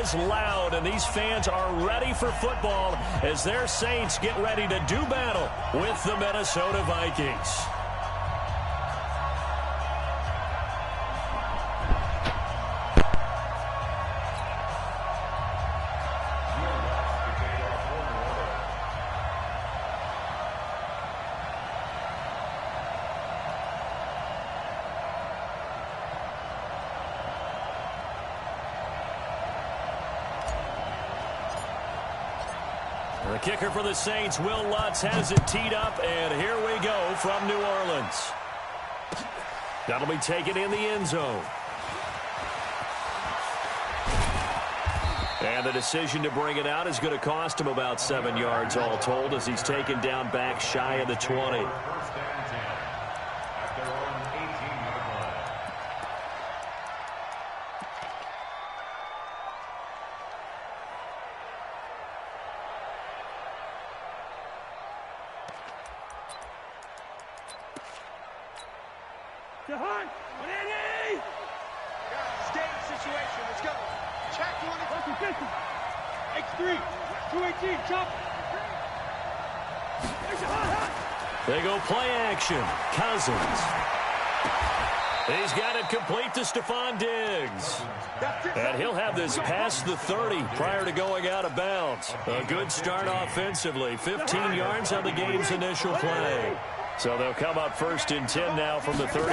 is loud, and these fans are ready for football as their Saints get ready to do battle with the Minnesota Vikings. The kicker for the Saints, Will Lutz, has it teed up, and here we go from New Orleans. That'll be taken in the end zone. And the decision to bring it out is going to cost him about 7 yards all told as he's taken down back shy of the 20. They go play action. Cousins. He's got it complete to Stephon Diggs. And he'll have this past the 30 prior to going out of bounds. A good start offensively. 15 yards on the game's initial play. So they'll come up first and 10 now from the 33.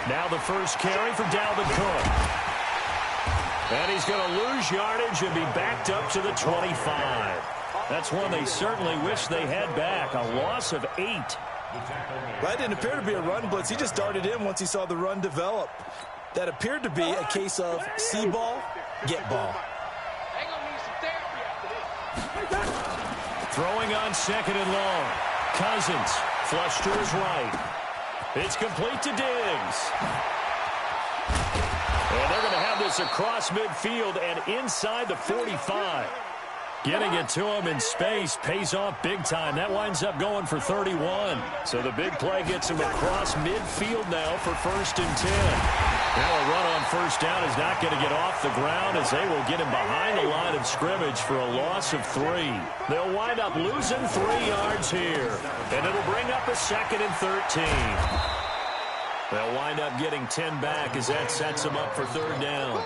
Now the first carry for Dalvin Cook. And he's going to lose yardage and be backed up to the 25. That's one they certainly wish they had back. A loss of 8. Well, that didn't appear to be a run blitz. He just darted in once he saw the run develop. That appeared to be a case of see ball, get ball. Throwing on second and long. Cousins flush to his right. It's complete to Diggs. And they're going to have this across midfield and inside the 45. Getting it to him in space pays off big time. That winds up going for 31. So the big play gets him across midfield now for first and 10. Now a run on first down is not going to get off the ground as they will get him behind the line of scrimmage for a loss of 3. They'll wind up losing 3 yards here. And it'll bring up a second and 13. They'll wind up getting 10 back as that sets him up for third down.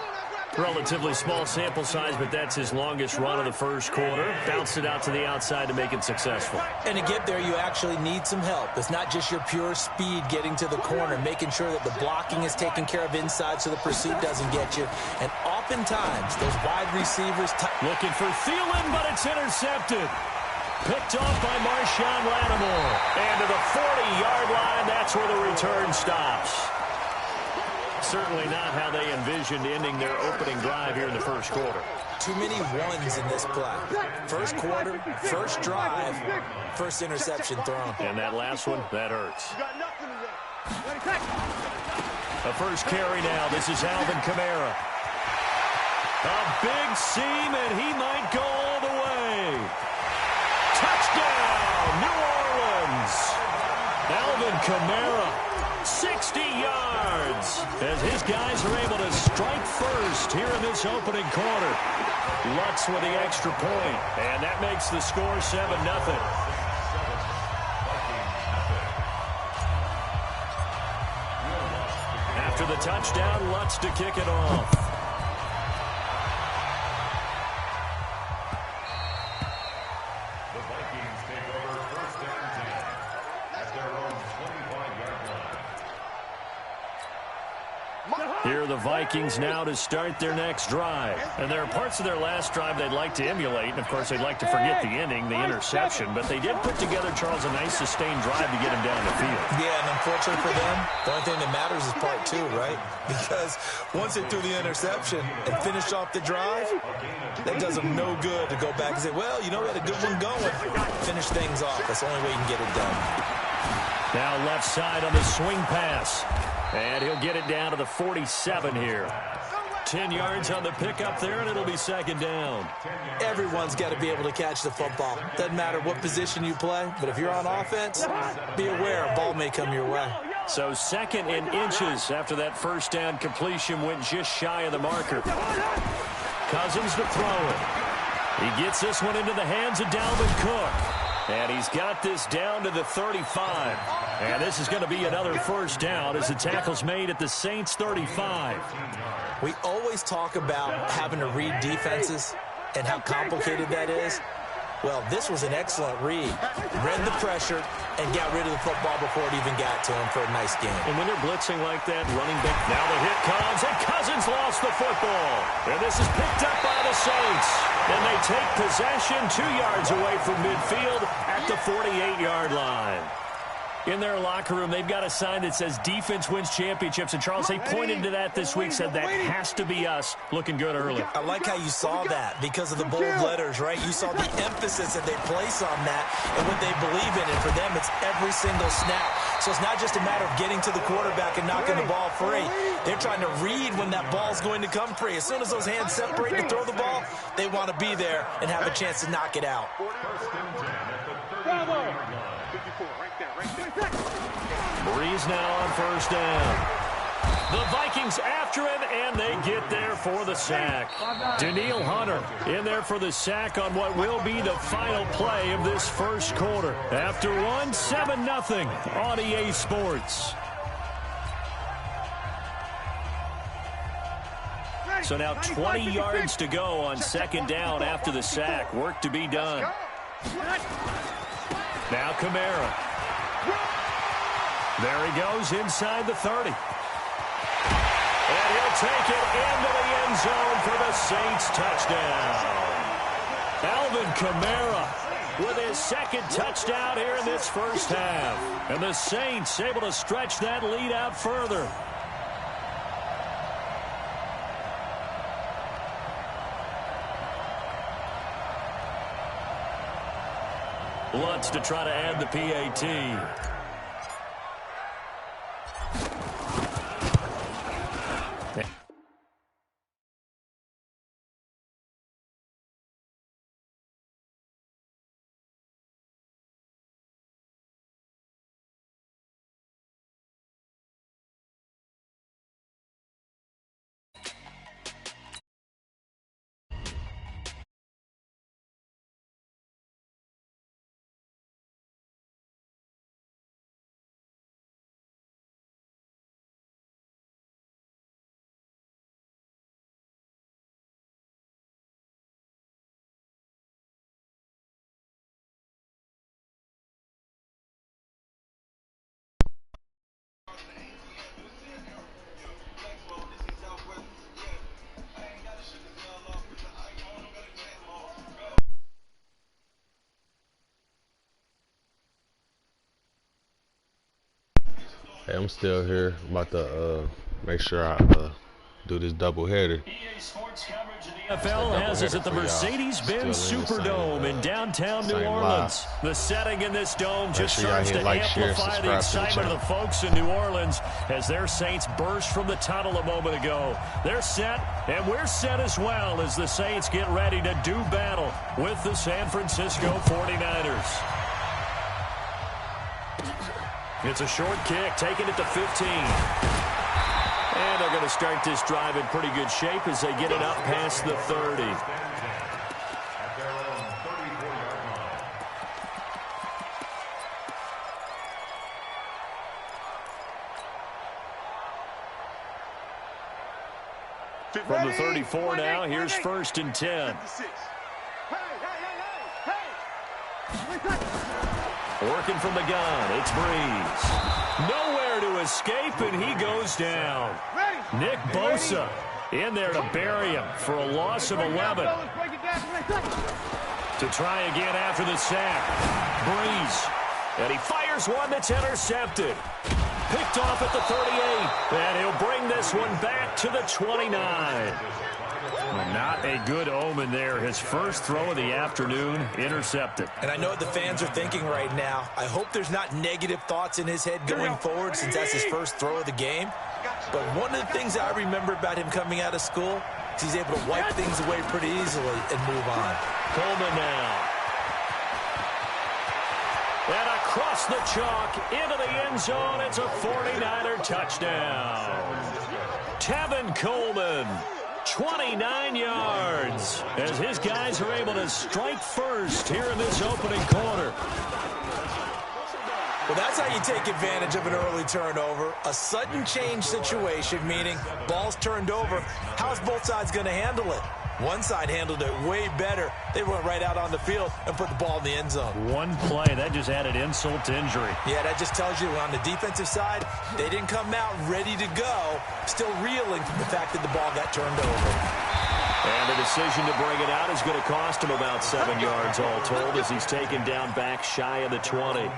Relatively small sample size, but that's his longest run of the first quarter. Bounced it out to the outside to make it successful. And to get there, you actually need some help. It's not just your pure speed getting to the corner, making sure that the blocking is taken care of inside so the pursuit doesn't get you. And oftentimes, those wide receivers... Looking for Thielen, but it's intercepted. Picked off by Marshawn Lattimore. And to the 40-yard line, that's where the return stops. Certainly not how they envisioned ending their opening drive here in the first quarter. Too many ones in this play. First quarter, first drive, first interception thrown. And that last one, that hurts. The first carry now. This is Alvin Kamara. A big seam, and he might go all the way. Touchdown, New Orleans. Alvin Kamara. 60 yards as his guys are able to strike first here in this opening quarter. Lutz with the extra point, and that makes the score 7-0. After the touchdown, Lutz to kick it off. Here are the Vikings now to start their next drive. And there are parts of their last drive they'd like to emulate. And, of course, they'd like to forget the ending, the interception. But they did put together, Charles, a nice sustained drive to get him down the field. Yeah, and unfortunately for them, the only thing that matters is part 2, right? Because once they threw the interception and finished off the drive, that does them no good to go back and say, well, you know, we had a good one going. Finish things off. That's the only way you can get it done. Now left side on the swing pass. And he'll get it down to the 47 here. 10 yards on the pickup there, and it'll be second down. Everyone's got to be able to catch the football. Doesn't matter what position you play, but if you're on offense, be aware a ball may come your way. So second and inches after that first down completion went just shy of the marker. Cousins to throw it. He gets this one into the hands of Dalvin Cook. And he's got this down to the 35. And this is going to be another first down as the tackle's made at the Saints' 35. We always talk about having to read defenses and how complicated that is. Well, this was an excellent read. Read the pressure and got rid of the football before it even got to him for a nice game. And when they're blitzing like that, running back, now the hit comes, and Cousins lost the football. And this is picked up by the Saints. And they take possession 2 yards away from midfield at the 48-yard line. In their locker room, they've got a sign that says defense wins championships. And Charles, they pointed to that this week, said that has to be us. Looking good early. I like how you saw that because of the bold letters, right? You saw the emphasis that they place on that and what they believe in. And for them, it's every single snap. So it's not just a matter of getting to the quarterback and knocking the ball free. They're trying to read when that ball's going to come free. As soon as those hands separate to throw the ball, they want to be there and have a chance to knock it out. Breeze now on first down. The Vikings after him, and they get there for the sack. Daniil Hunter in there for the sack on what will be the final play of this first quarter. After one, 7-0 on EA Sports. So now 20 yards to go on second down after the sack. Work to be done. Now Kamara. There he goes inside the 30. And he'll take it into the end zone for the Saints touchdown. Alvin Kamara with his second touchdown here in this first half. And the Saints able to stretch that lead out further. Lutz to try to add the PAT. Hey, I'm still here. I'm about to make sure I do this doubleheader. NFL has us at the Mercedes-Benz Superdome in downtown New Orleans. The setting in this dome just serves to amplify the excitement of the folks in New Orleans as their Saints burst from the tunnel a moment ago. They're set, and we're set as well as the Saints get ready to do battle with the San Francisco 49ers. It's a short kick, taking it to 15. And they're going to start this drive in pretty good shape as they get it up past the 30. From the 34 now, here's 1st and 10. Working from the gun, it's Breeze. Nowhere to escape, and he goes down. Nick Bosa in there to bury him for a loss of 11. To try again after the sack. Breeze. And he fires one that's intercepted. Picked off at the 38. And he'll bring this one back to the 29. Well, not a good omen there. His first throw of the afternoon intercepted. And I know what the fans are thinking right now. I hope there's not negative thoughts in his head going forward since that's his first throw of the game. But one of the things I remember about him coming out of school is he's able to wipe things away pretty easily and move on. Coleman now. And across the chalk into the end zone. It's a 49er touchdown. Tevin Coleman. 29 yards as his guys are able to strike first here in this opening quarter. Well, that's how you take advantage of an early turnover. A sudden change situation, meaning ball's turned over. How's both sides going to handle it? One side handled it way better. They went right out on the field and put the ball in the end zone. One play, that just added insult to injury. Yeah, that just tells you on the defensive side, they didn't come out ready to go, still reeling from the fact that the ball got turned over. And the decision to bring it out is going to cost him about 7 yards all told as he's taken down back shy of the 20.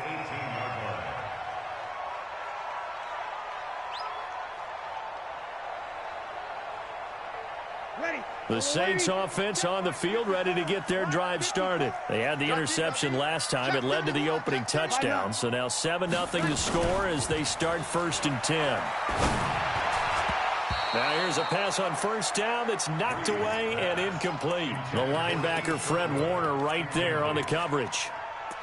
The Saints offense on the field, ready to get their drive started. They had the interception last time. It led to the opening touchdown. So now 7-0 to score as they start 1st and 10. Now here's a pass on first down that's knocked away and incomplete. The linebacker Fred Warner right there on the coverage.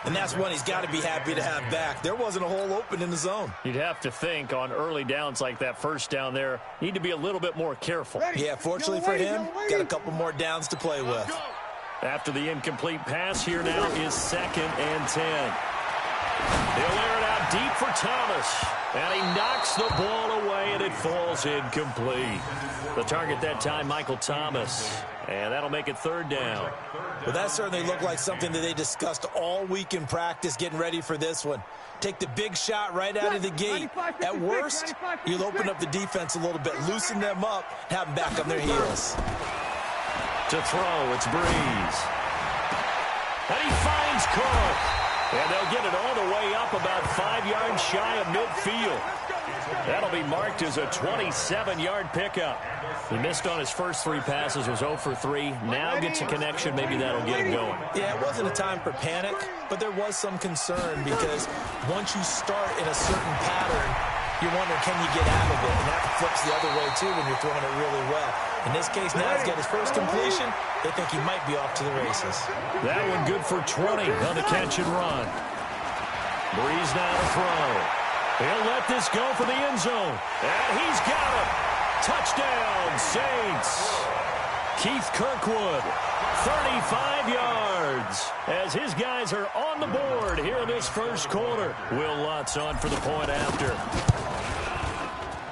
And that's one he's got to be happy to have back. There wasn't a hole open in the zone. You'd have to think on early downs like that first down there, need to be a little bit more careful. Yeah, fortunately for him, got a couple more downs to play with. After the incomplete pass, here now is 2nd and 10. He'll air it out deep for Thomas. And he knocks the ball away, and it falls incomplete. The target that time, Michael Thomas. And that'll make it 3rd down. Well, that certainly looked like something that they discussed all week in practice getting ready for this one. Take the big shot right out of the gate. At worst, you'll open up the defense a little bit, loosen them up, have them back on their heels. To throw, it's Breeze. And he finds Cook. And they'll get it all the way up about 5 yards shy of midfield. That'll be marked as a 27-yard pickup. He missed on his first 3 passes, was 0 for 3. Now gets a connection. Maybe that'll get him going. Yeah, it wasn't a time for panic, but there was some concern because once you start in a certain pattern, you're wondering, can you get out of it? And that flips the other way, too, when you're throwing it really well. In this case, now he's got his first completion. They think he might be off to the races. That one good for 20 on the catch and run. Breeze now to throw. He'll let this go for the end zone. And he's got it. Touchdown, Saints. Keith Kirkwood, 35 yards, as his guys are on the board here in this first quarter. Will Lutz on for the point after.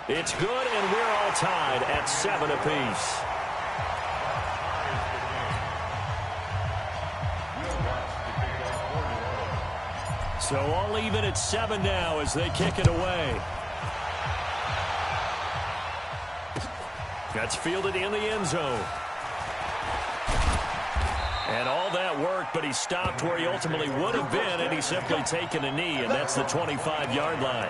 It's good, and we're all tied at 7 apiece. So all even at 7 now as they kick it away. That's fielded in the end zone. And all that work, but he stopped where he ultimately would have been, and he's simply taken a knee, and that's the 25-yard line.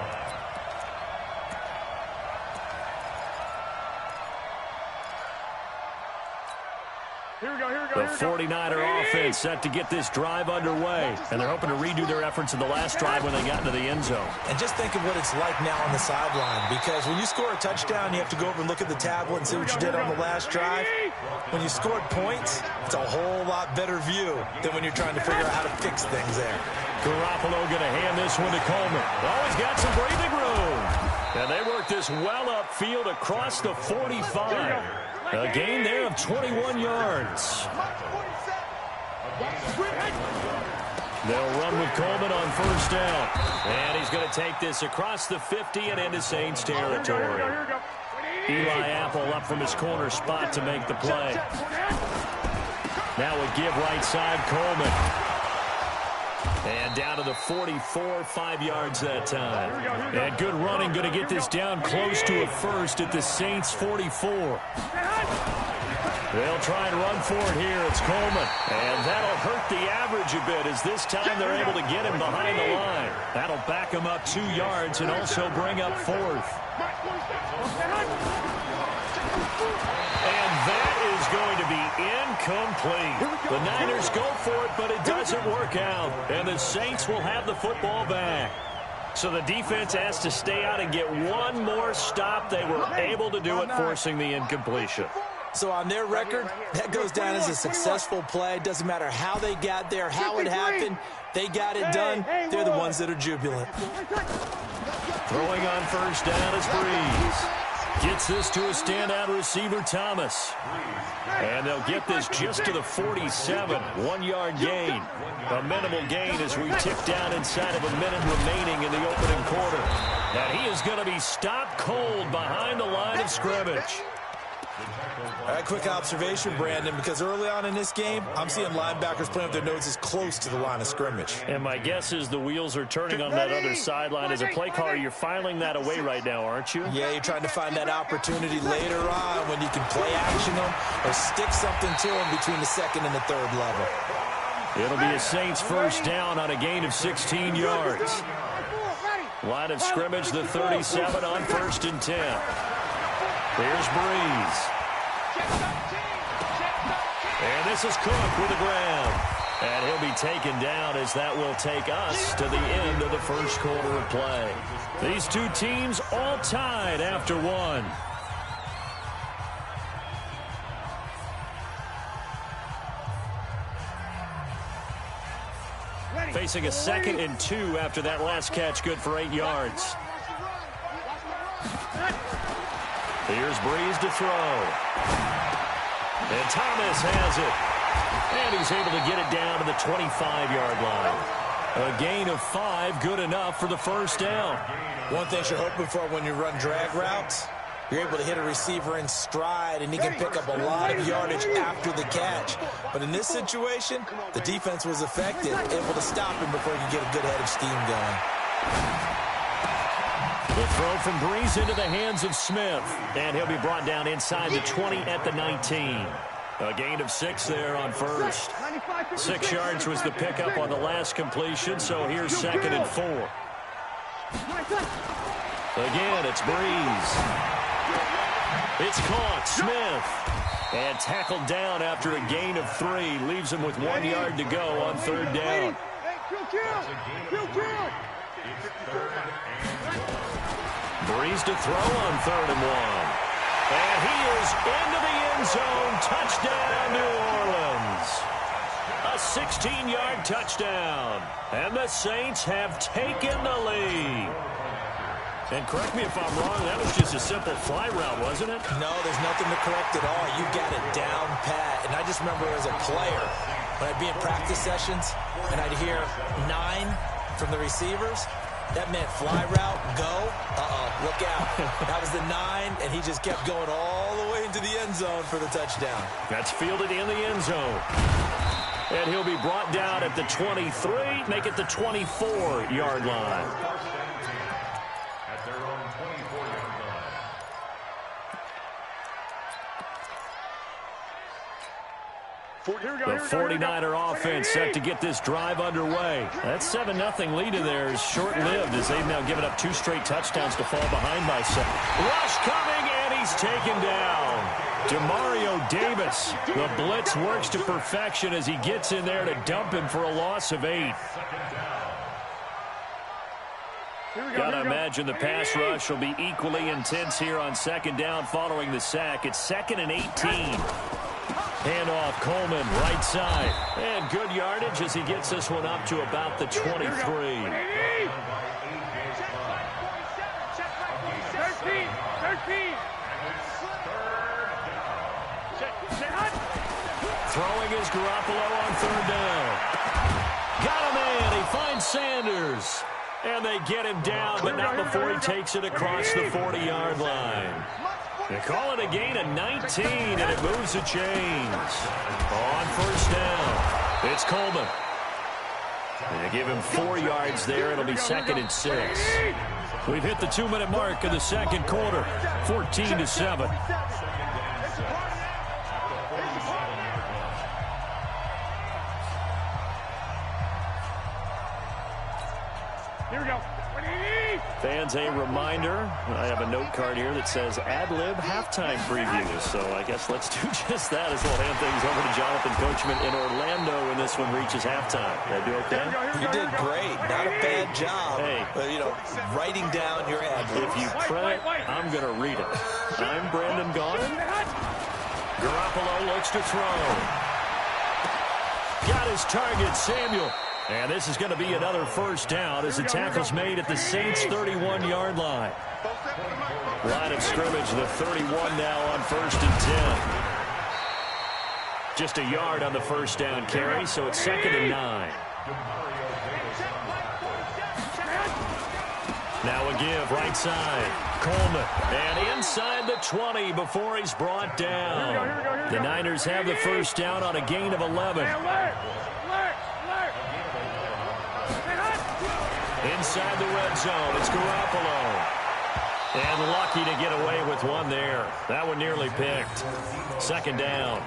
The 49er offense set to get this drive underway, and they're hoping to redo their efforts in the last drive when they got into the end zone. And just think of what it's like now on the sideline, because when you score a touchdown, you have to go over and look at the tablet and see what you did on the last drive. When you scored points, it's a whole lot better view than when you're trying to figure out how to fix things there. Garoppolo going to hand this one to Coleman. Always got some breathing room. And they work this well upfield across the 45. A gain there of 21 yards. They'll run with Coleman on first down. And he's going to take this across the 50 and into Saints territory. Eli Apple up from his corner spot to make the play. Now a give right side, Coleman. And down to the 44, 5 yards that time. And good running, going to get this down close to a first at the Saints 44. They'll try and run for it here. It's Coleman. And that'll hurt the average a bit as this time they're able to get him behind the line. That'll back him up 2 yards and also bring up 4th. And that is going to be incomplete. The Niners go for it, but it doesn't work out. And the Saints will have the football back. So the defense has to stay out and get one more stop. They were able to do it, forcing the incompletion. So on their record, that goes down as a successful play. Doesn't matter how they got there, how it happened. They got it done. They're the ones that are jubilant. Throwing on first down is Breeze. Gets this to a standout receiver, Thomas. And they'll get this just to the 47. 1-yard gain. A minimal gain as we tick down inside of a minute remaining in the opening quarter. And he is going to be stopped cold behind the line of scrimmage. All right, quick observation, Brandon, because early on in this game, I'm seeing linebackers playing with their noses close to the line of scrimmage. And my guess is the wheels are turning on that other sideline. As a play caller, you're filing that away right now, aren't you? Yeah, you're trying to find that opportunity later on when you can play action them or stick something to them between the second and the third level. It'll be a Saints first down on a gain of 16 yards. Line of scrimmage, the 37 on 1st and 10. Here's Breeze. And this is Cook with the grab. And he'll be taken down as that will take us to the end of the first quarter of play. These two teams all tied after one. Facing a 2nd and 2 after that last catch, good for 8 yards. Here's Breeze to throw. And Thomas has it. And he's able to get it down to the 25-yard line. A gain of 5, good enough for the first down. One thing you're hoping for when you run drag routes, you're able to hit a receiver in stride, and he can pick up a lot of yardage after the catch. But in this situation, the defense was effective, able to stop him before he could get a good head of steam going. The throw from Breeze into the hands of Smith. And he'll be brought down inside the 20 at the 19. A gain of 6 there on first. 6 yards was the pickup on the last completion, so here's 2nd and 4. Again, it's Breeze. It's caught. Smith. And tackled down after a gain of 3. Leaves him with 1 yard to go on 3rd down. Breeze to throw on 3rd and 1. And he is into the end zone. Touchdown, New Orleans. A 16-yard touchdown. And the Saints have taken the lead. And correct me if I'm wrong, that was just a simple fly route, wasn't it? No, there's nothing to correct at all. You got it down pat. And I just remember as a player, when I'd be in practice sessions, and I'd hear 9 from the receivers, that meant fly route, go, look out. That was the 9, and he just kept going all the way into the end zone for the touchdown. That's fielded in the end zone. And he'll be brought down at the 23, make it the 24-yard line. At their own 24-yard line. The 49er offense set to get this drive underway. That 7-0 lead in there is short-lived as they've now given up 2 straight touchdowns to fall behind by 7. Rush coming, and he's taken down. Demario Davis. The blitz works to perfection as he gets in there to dump him for a loss of 8. Gotta imagine the pass rush will be equally intense here on 2nd down following the sack. It's 2nd and 18. Handoff, Coleman, right side. And good yardage as he gets this one up to about the 23. Throwing is Garoppolo on 3rd down. Got a man. He finds Sanders. And they get him down, but not before he takes it across the 40-yard line. They call it a gain of 19, and it moves the chains. On 1st down, it's Coleman. And they give him 4 yards there. It'll be 2nd and 6. We've hit the 2-minute mark of the 2nd quarter, 14-7. Here we go. Fans, a reminder, I have a note card here that says ad-lib halftime previews. So I guess let's do just that as we'll hand things over to Jonathan Coachman in Orlando when this one reaches halftime. Did I do okay? You did great. Not a bad job. Hey. But, writing down your ad-libs. If you print it, I'm going to read it. I'm Brandon Gaudin. Garoppolo looks to throw. Got his target, Samuel. And this is going to be another first down as the tackle's made at the Saints' 31-yard line. Line of scrimmage, the 31 now on 1st and 10. Just a yard on the first down carry, so it's 2nd and 9. Now a give, right side. Coleman. And inside the 20 before he's brought down. The Niners have the first down on a gain of 11. Inside the red zone, it's Garoppolo. And lucky to get away with one there. That one nearly picked. 2nd down.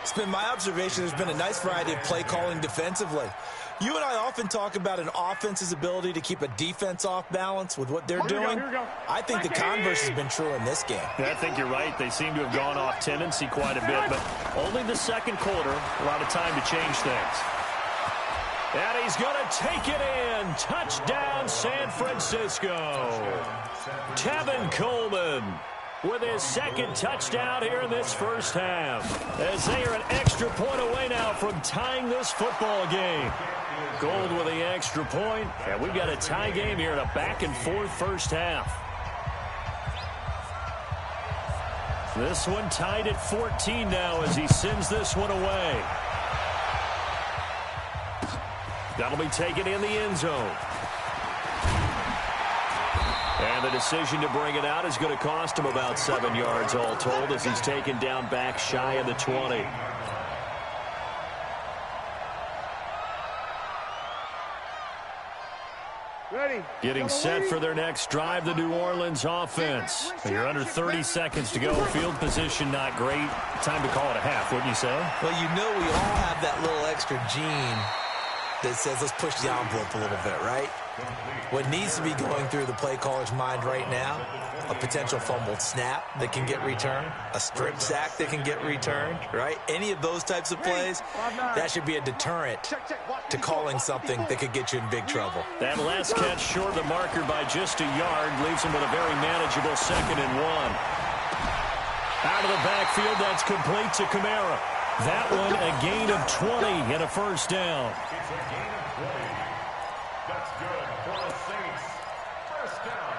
It's been my observation there's been a nice variety of play calling defensively. You and I often talk about an offense's ability to keep a defense off balance with what they're doing. I think the converse has been true in this game. Yeah, I think you're right. They seem to have gone off tendency quite a bit, but only the second quarter, a lot of time to change things. And he's going to take it in. Touchdown, San Francisco. Tevin Coleman with his 2nd touchdown here in this first half. As they are an extra point away now from tying this football game. Gold with the extra point, and we've got a tie game here in a back-and-forth first half. This one tied at 14 now as he sends this one away. That'll be taken in the end zone. And the decision to bring it out is going to cost him about 7 yards all told as he's taken down back shy of the 20. Getting set for their next drive, the New Orleans offense. You're under 30 seconds to go. Field position not great. Time to call it a half, wouldn't you say? Well, you know we all have that little extra gene that says let's push the envelope a little bit, right? What needs to be going through the play caller's mind right now, a potential fumbled snap that can get returned, a strip sack that can get returned, right? Any of those types of plays, that should be a deterrent to calling something that could get you in big trouble. That last catch short of the marker by just a yard leaves him with a very manageable 2nd and 1. Out of the backfield, that's complete to Kamara. That one a gain of 20 and a first down. It's a gain of 20. That's good for the Saints. First down.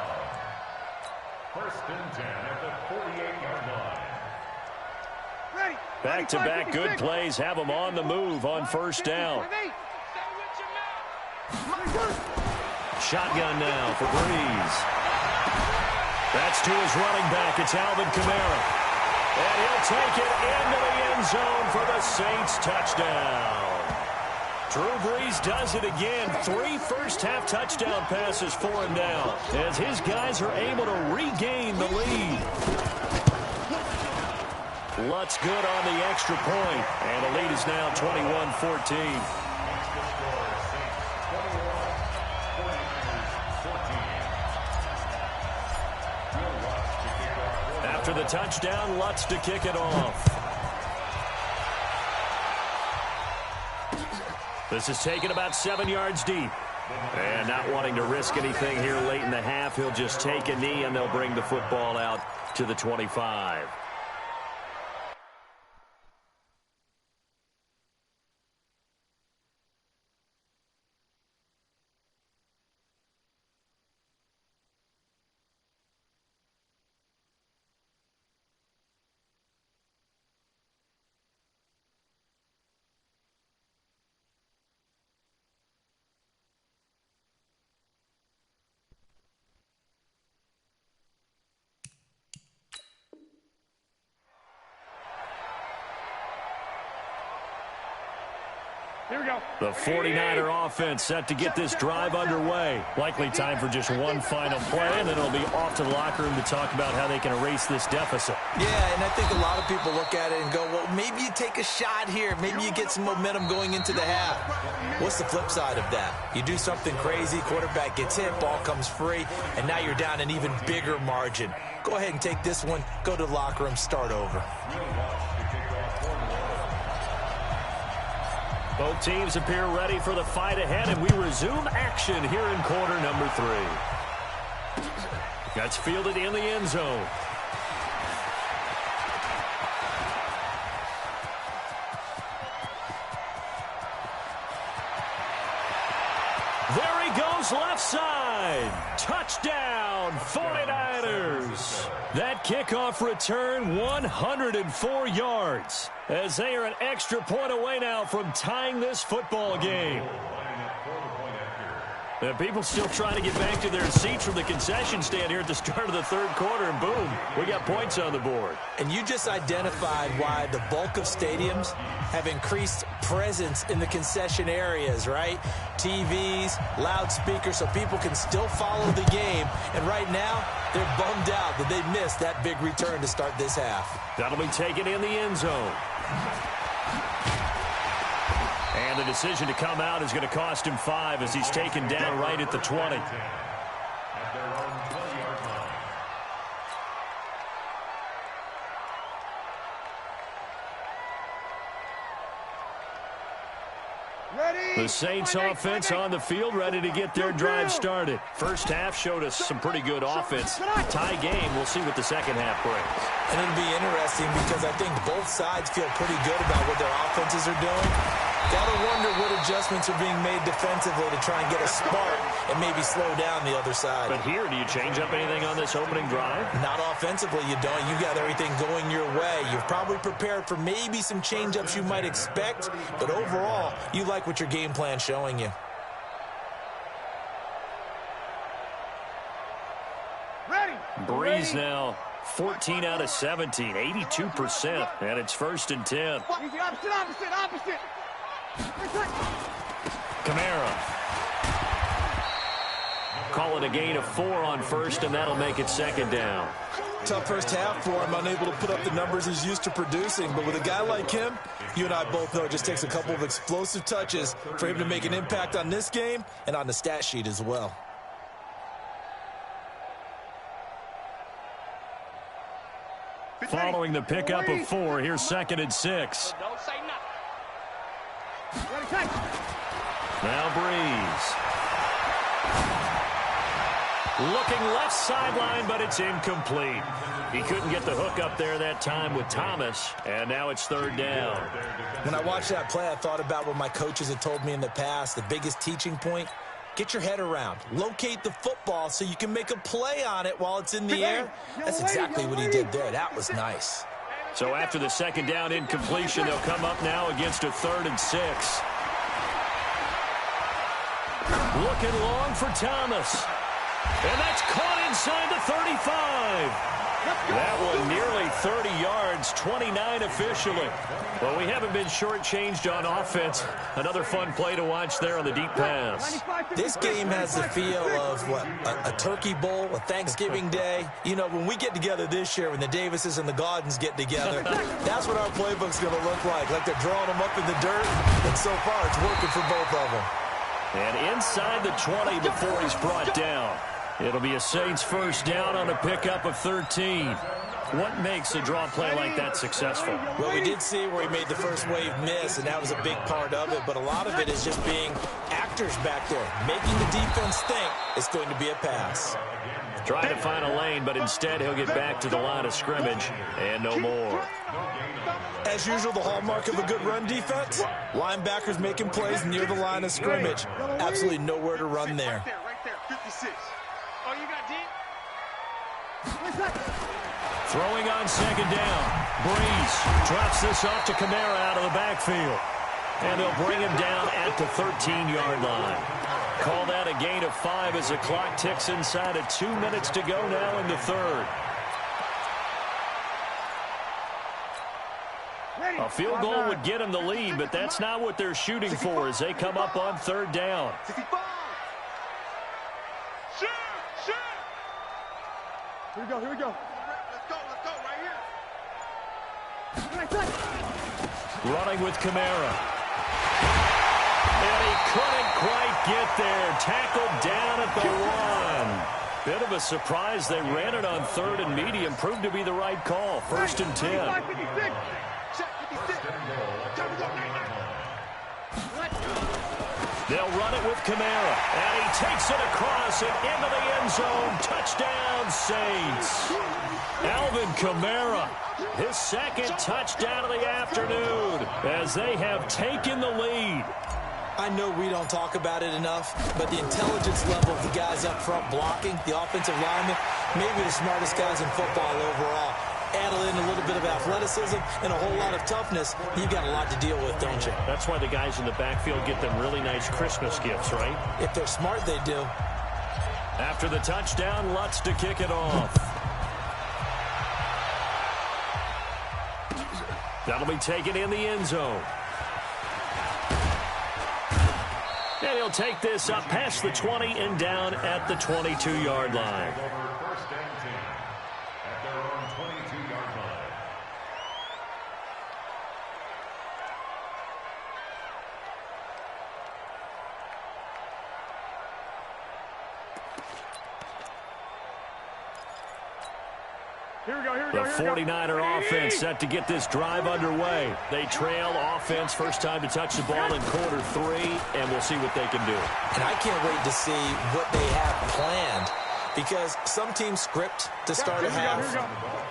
1st and 10 at the 48-yard line. Back-to-back good plays have them on the move on first down. Shotgun now for Breeze. That's to his running back. It's Alvin Kamara. And he'll take it into the end zone for the Saints touchdown. Drew Brees does it again. 3 first-half touchdown passes for him now as his guys are able to regain the lead. Lutz good on the extra point, and the lead is now 21-14. After the touchdown, Lutz to kick it off. This is taken about 7 yards deep. And not wanting to risk anything here late in the half, he'll just take a knee and they'll bring the football out to the 25. Here we go. The 49er offense set to get this drive underway. Likely time for just one final play, and then it'll be off to the locker room to talk about how they can erase this deficit. Yeah, and I think a lot of people look at it and go, well, maybe you take a shot here. Maybe you get some momentum going into the half. What's the flip side of that? You do something crazy, quarterback gets hit, ball comes free, and now you're down an even bigger margin. Go ahead and take this one, go to the locker room, start over. Both teams appear ready for the fight ahead, and we resume action here in quarter number 3. That's fielded in the end zone. goes left side. Touchdown, 49ers. That kickoff return, 104 yards. As they are an extra point away now from tying this football game. And people still trying to get back to their seats from the concession stand here at the start of the third quarter, and boom, we got points on the board. And you just identified why the bulk of stadiums have increased presence in the concession areas, right? TVs, loudspeakers, so people can still follow the game. And right now, they're bummed out that they missed that big return to start this half. That'll be taken in the end zone. And the decision to come out is going to cost him 5 as he's taken down right at the 20. The Saints offense on the field, ready to get their drive started. First half showed us some pretty good offense. Tie game, we'll see what the second half brings. And it'll be interesting because I think both sides feel pretty good about what their offenses are doing. Gotta wonder what adjustments are being made defensively to try and get a spark and maybe slow down the other side. But here, do you change up anything on this opening drive? Not offensively, you don't. You got everything going your way. You've probably prepared for maybe some change-ups you might expect, but overall, you like what your game plan's showing you. Breeze now 14 out of 17, 82%, and it's 1st and 10. Opposite. Kamara. Call it a gain of 4 on first, and that'll make it 2nd down. Tough first half for him, unable to put up the numbers he's used to producing. But with a guy like him, you and I both know it just takes a couple of explosive touches for him to make an impact on this game and on the stat sheet as well. Following the pickup of 4, here's 2nd and 6. Now Breeze. Looking left sideline, but it's incomplete. He couldn't get the hook up there that time with Thomas, and now it's 3rd down. When I watched that play, I thought about what my coaches had told me in the past. The biggest teaching point, get your head around. Locate the football so you can make a play on it while it's in the air. That's exactly what he did there. That was nice. So after the 2nd down incompletion, they'll come up now against a 3rd and 6. Looking long for Thomas. And that's caught inside the 35. That one nearly 30 yards, 29 officially. Well, we haven't been shortchanged on offense. Another fun play to watch there on the deep pass. This game has the feel of, what, a turkey bowl, a Thanksgiving day. You know, when we get together this year, when the Davises and the Gaudens get together, that's what our playbook's going to look like. Like they're drawing them up in the dirt, and so far it's working for both of them. And inside the 20 before he's brought down. It'll be a Saints 1st down on a pickup of 13. What makes a draw play like that successful? Well, we did see where he made the first wave miss, and that was a big part of it. But a lot of it is just being actors back there, making the defense think it's going to be a pass. Trying to find a lane, but instead he'll get back to the line of scrimmage and no more. As usual, the hallmark of a good run defense, linebackers making plays near the line of scrimmage. Absolutely nowhere to run there. Right there, 56. Oh, you got deep? Throwing on 2nd down. Breeze drops this off to Kamara out of the backfield. And they'll bring him down at the 13-yard line. Call that a gain of 5 as the clock ticks inside of 2 minutes to go now in the 3rd. A field goal would get them the lead, but that's not what they're shooting for as they come up on 3rd down. 65. Shoot! Here we go. Let's go right here. Running with Kamara. And he couldn't quite get there. Tackled down at the 1. Bit of a surprise. They ran it on 3rd and medium. Proved to be the right call. 1st and 10. They'll run it with Kamara. And he takes it across and into the end zone. Touchdown, Saints. Alvin Kamara, his 2nd touchdown of the afternoon as they have taken the lead. I know we don't talk about it enough, but the intelligence level of the guys up front blocking, the offensive linemen, maybe the smartest guys in football overall. Add in a little bit of athleticism and a whole lot of toughness, you've got a lot to deal with, don't you? That's why the guys in the backfield get them really nice Christmas gifts, right? If they're smart, they do. After the touchdown, Lutz to kick it off. That'll be taken in the end zone. And he'll take this up past the 20 and down at the 22-yard line. First and 10 at their own 22-yard line. Here we go, here we The go, here we go. 49er offense set to get this drive underway. They trail offense, first time to touch the ball in quarter 3, and we'll see what they can do. And I can't wait to see what they have planned, because some teams script to start a half.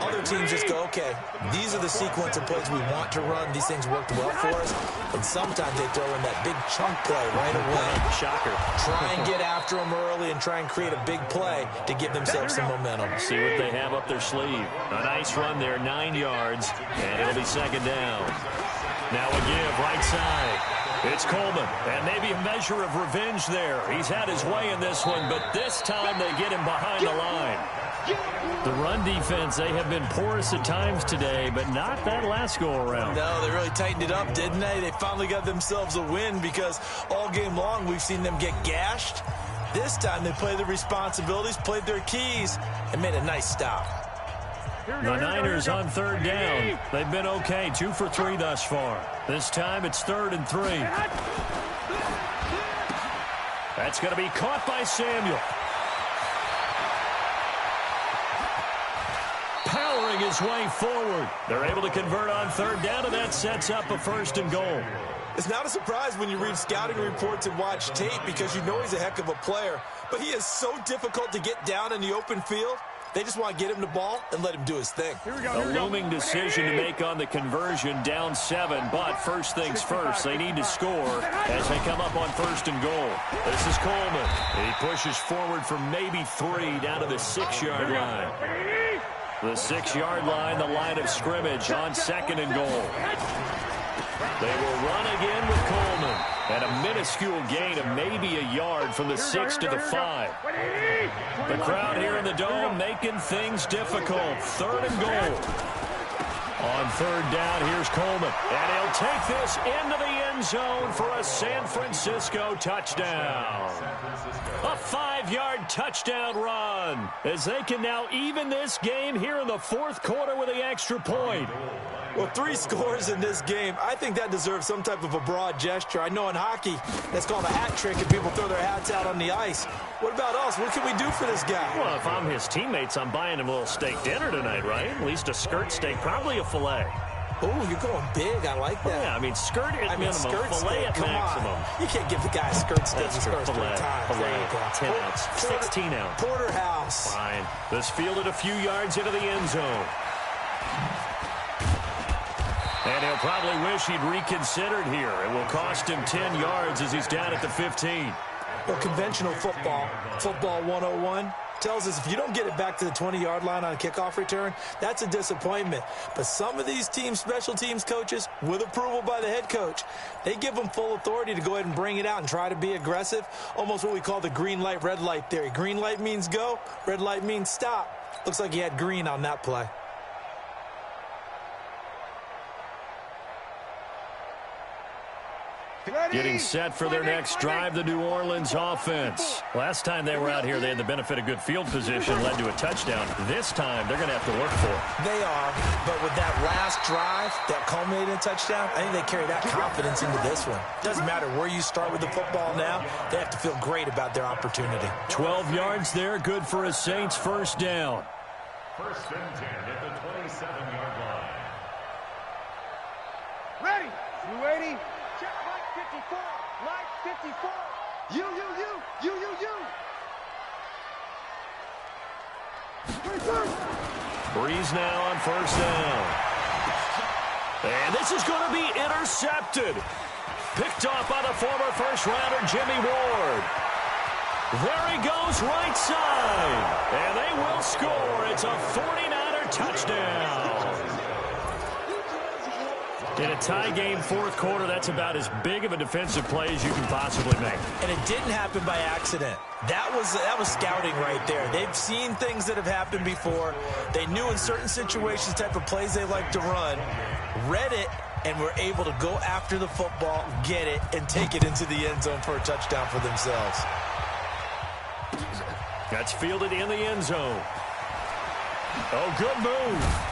Other teams just go, okay, these are the sequence of plays we want to run. These things worked well for us. And sometimes they throw in that big chunk play right away. Shocker. Try and get after them early and try and create a big play to give themselves some momentum. See what they have up their sleeve. A nice run there, 9 yards, and it'll be second down. Now a give, right side. It's Coleman, and maybe a measure of revenge there. He's had his way in this one, but this time they get him behind the line. The run defense, they have been porous at times today, but not that last go-around. No, they really tightened it up, didn't they? They finally got themselves a win, because all game long we've seen them get gashed. This time they played their responsibilities, played their keys, and made a nice stop. The Niners on third down. They've been okay, 2 for 3 thus far. This time it's 3rd and 3. That's going to be caught by Samuel. Powering his way forward. They're able to convert on third down, and that sets up a 1st and goal. It's not a surprise when you read scouting reports and watch tape, because you know he's a heck of a player. But he is so difficult to get down in the open field. They just want to get him the ball and let him do his thing. A looming decision to make on the conversion, down 7, but first things first, they need to score as they come up on 1st and goal. This is Coleman. He pushes forward for maybe 3 down to the 6-yard line. The 6-yard line, the line of scrimmage on 2nd and goal. They will run again with Coleman. And a minuscule gain of maybe a yard from the 6 to the 5. The crowd here in the Dome making things difficult. 3rd and goal. On 3rd down, here's Coleman. And he'll take this into the end zone for a San Francisco touchdown. A 5-yard touchdown run, as they can now even this game here in the 4th quarter with the extra point. Well, 3 scores in this game. I think that deserves some type of a broad gesture. I know in hockey, that's called a hat trick, and people throw their hats out on the ice. What about us? What can we do for this guy? Well, if I'm his teammates, I'm buying him a little steak dinner tonight, right? At least a skirt steak, probably a filet. Oh, you're going big. I like that. Yeah, I mean, skirt at minimum, skirt filet steak, at maximum. You can't give the guy a skirt steak That's the first 3 filet, times. filet, 10 ounce, 16 ounce. Porterhouse. Fine. This fielded a few yards into the end zone. And he'll probably wish he'd reconsidered here. It will cost him 10 yards as he's down at the 15. Well, conventional football, football 101, tells us if you don't get it back to the 20-yard line on a kickoff return, that's a disappointment. But some of these teams, special teams coaches, with approval by the head coach, they give them full authority to go ahead and bring it out and try to be aggressive, almost what we call the green light, red light theory. Green light means go, red light means stop. Looks like he had green on that play. Getting set for their next drive, the New Orleans offense. Last time they were out here, they had the benefit of good field position, led to a touchdown. This time, they're going to have to work for it. They are, but with that last drive that culminated in a touchdown, I think they carry that confidence into this one. Doesn't matter where you start with the football now, they have to feel great about their opportunity. 12 yards there, good for a Saints 1st down. 1st and 10 at the 27-yard line. Ready? You ready? Check light 54. Light 54. You. Breeze now on 1st down. And this is going to be intercepted. Picked off by the the former first-rounder Jimmy Ward. There he goes right side. And they will score. It's a 49er touchdown. In a tie game fourth quarter, that's about as big of a defensive play as you can possibly make. And it didn't happen by accident. That was scouting right there. They've seen things that have happened before. They knew in certain situations type of plays they like to run, read it, and were able to go after the football, get it, and take it into the end zone for a touchdown for themselves. That's fielded in the end zone. Oh, good move.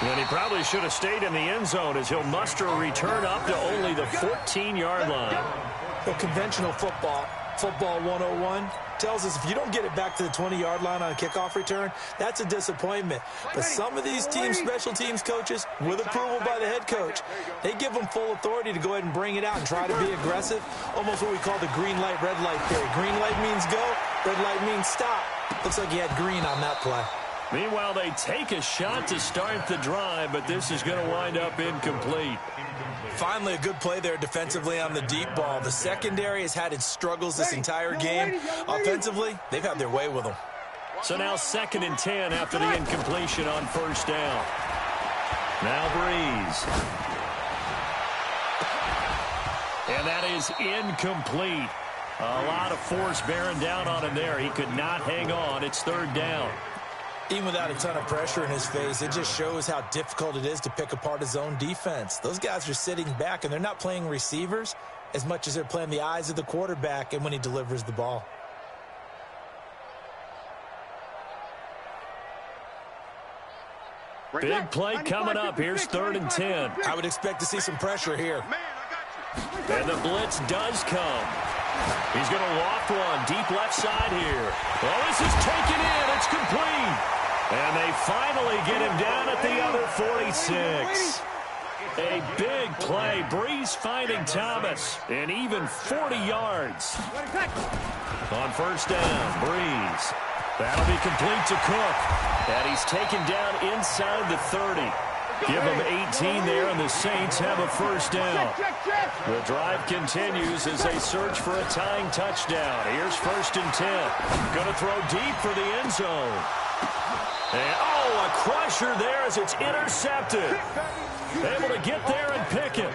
And he probably should have stayed in the end zone as he'll muster a return up to only the 14-yard line. Well, conventional football 101, tells us if you don't get it back to the 20-yard line on a kickoff return, that's a disappointment. But some of these teams, special teams coaches, with approval by the head coach, they give them full authority to go ahead and bring it out and try to be aggressive, almost what we call the green light, red light theory. Green light means go, red light means stop. Looks like he had green on that play. Meanwhile, they take a shot to start the drive, but this is going to wind up incomplete. Finally, a good play there defensively on the deep ball. The secondary has had its struggles this entire game. Offensively, they've had their way with them. So now 2nd and 10 after the incompletion on first down. Now Breeze. And that is incomplete. A lot of force bearing down on him there. He could not hang on. It's 3rd down. Even without a ton of pressure in his face, it just shows how difficult it is to pick apart his own defense. Those guys are sitting back, and they're not playing receivers as much as they're playing the eyes of the quarterback and when he delivers the ball. Big play coming up. Here's 3rd and 10. I would expect to see some pressure here. And the blitz does come. He's going to loft one deep left side here. Well, this is taken in. It's complete. And they finally get him down at the other 46. A big play. Breeze finding Thomas. And even 40 yards. On first down, Breeze. That'll be complete to Cook. And he's taken down inside the 30. Give them 18 there, and the Saints have a first down. The drive continues as they search for a tying touchdown. Here's 1st and 10. Going to throw deep for the end zone. And, oh, a crusher there as it's intercepted. Able to get there and pick it.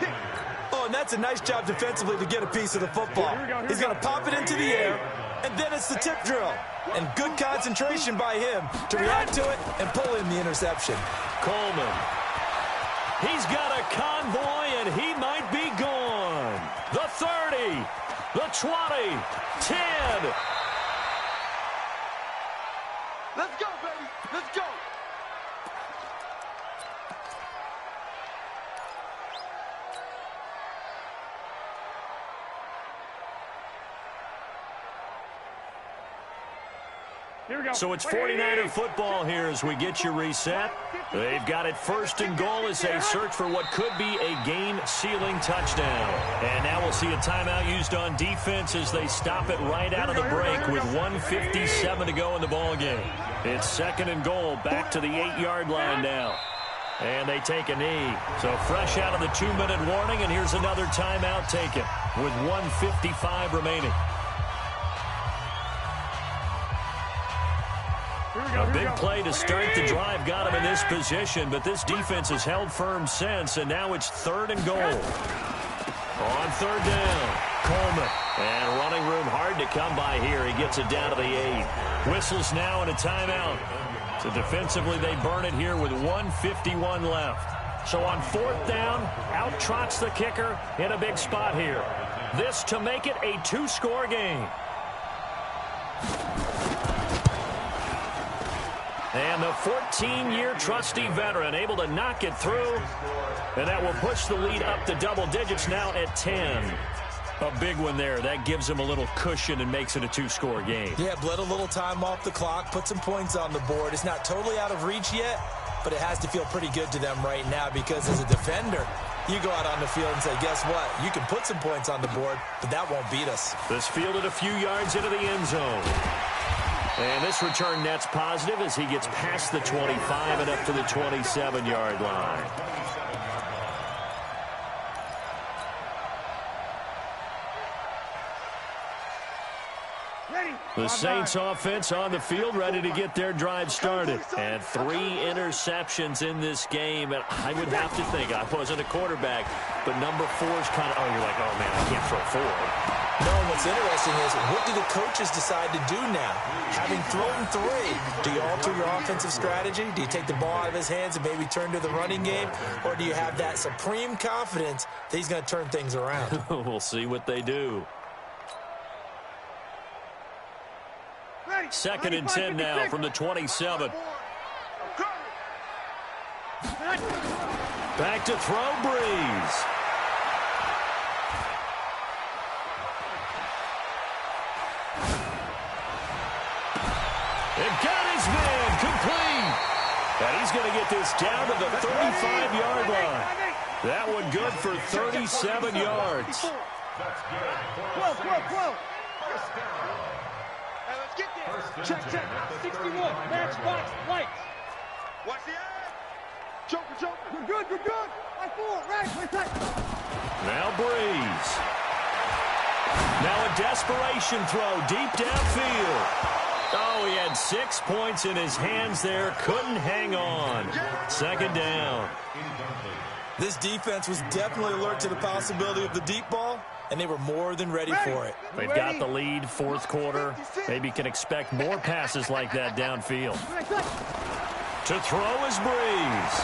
Oh, and that's a nice job defensively to get a piece of the football. He's going to pop it into the air, and then it's the tip drill. And good concentration by him to react to it and pull in the interception. Coleman. He's got a convoy, and he might be gone. The 30, the 20, 10. Let's go, baby. Let's go. So it's 49er football here as we get you reset. They've got it 1st and goal as they search for what could be a game-sealing touchdown. And now we'll see a timeout used on defense as they stop it right out of the break with 1:57 to go in the ballgame. It's 2nd and goal, back to the 8-yard line now. And they take a knee. So fresh out of the 2-minute warning, and here's another timeout taken with 1:55 remaining. A big play to start the drive got him in this position, but this defense has held firm since, and now it's 3rd and goal. On 3rd down, Coleman. And running room hard to come by here. He gets it down to the 8. Whistles now and a timeout. So defensively, they burn it here with 1:51 left. So on 4th down, out trots the kicker in a big spot here. This to make it a 2-score game. And the 14-year trusty veteran able to knock it through. And that will push the lead up to double digits now at 10. A big one there. That gives them a little cushion and makes it a 2-score game. Yeah, bled a little time off the clock, put some points on the board. It's not totally out of reach yet, but it has to feel pretty good to them right now because as a defender, you go out on the field and say, guess what? You can put some points on the board, but that won't beat us. This fielded a few yards into the end zone. And this return net's positive as he gets past the 25 and up to the 27-yard line. The Saints offense on the field, ready to get their drive started. And 3 interceptions in this game. And I would have to think, I wasn't a quarterback, but number 4 is kind of, you're like, oh, man, I can't throw 4. No, what's interesting is, what do the coaches decide to do now? Having thrown 3, do you alter your offensive strategy? Do you take the ball out of his hands and maybe turn to the running game? Or do you have that supreme confidence that he's going to turn things around? We'll see what they do. 2nd and 10 now from the 27. Back to throw, Breeze. And got his man complete. And he's going to get this down to the 35-yard line. That one good for 37 yards. Whoa. Hey, let's get there. Check. 61. Matchbox lights. Watch the eye. Joker. Good. I fall. Right. Now Breeze. Now a desperation throw deep downfield. Oh, he had 6 points in his hands there. Couldn't hang on. 2nd down. This defense was definitely alert to the possibility of the deep ball, and they were more than ready for it. They've got the lead, 4th quarter. Maybe can expect more passes like that downfield. To throw is Breeze.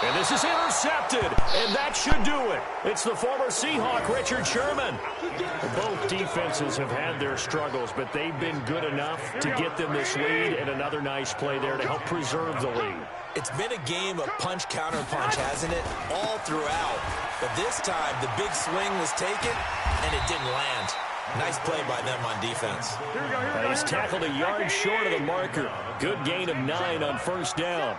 And this is intercepted, and that should do it. It's the former Seahawk, Richard Sherman. Both defenses have had their struggles, but they've been good enough to get them this lead, and another nice play there to help preserve the lead. It's been a game of punch-counter-punch, hasn't it? All throughout. But this time, the big swing was taken, and it didn't land. Nice play by them on defense. He's tackled a yard short of the marker. Good gain of 9 on 1st down.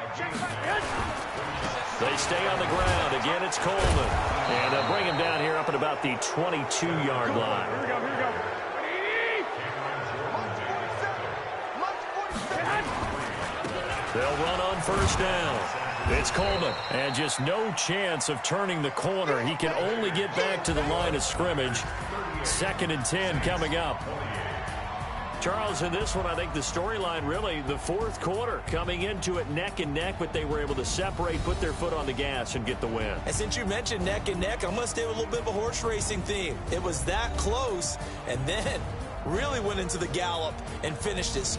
They stay on the ground. Again, it's Coleman. And they'll bring him down here up at about the 22-yard line. Here we go. They'll run on 1st down. It's Coleman. And just no chance of turning the corner. He can only get back to the line of scrimmage. 2nd and 10 coming up. Charles, in this one, I think the storyline really, the 4th quarter, coming into it neck and neck, but they were able to separate, put their foot on the gas, and get the win. And since you mentioned neck and neck, I'm going to stay with a little bit of a horse racing theme. It was that close, and then really went into the gallop and finished it.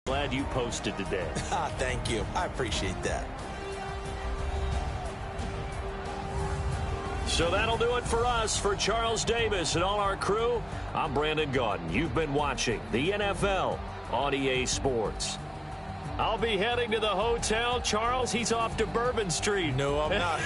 Glad you posted today. Thank you. I appreciate that. So that'll do it for us. For Charles Davis and all our crew, I'm Brandon Gaudin. You've been watching the NFL on EA Sports. I'll be heading to the hotel. Charles, he's off to Bourbon Street. No, I'm not.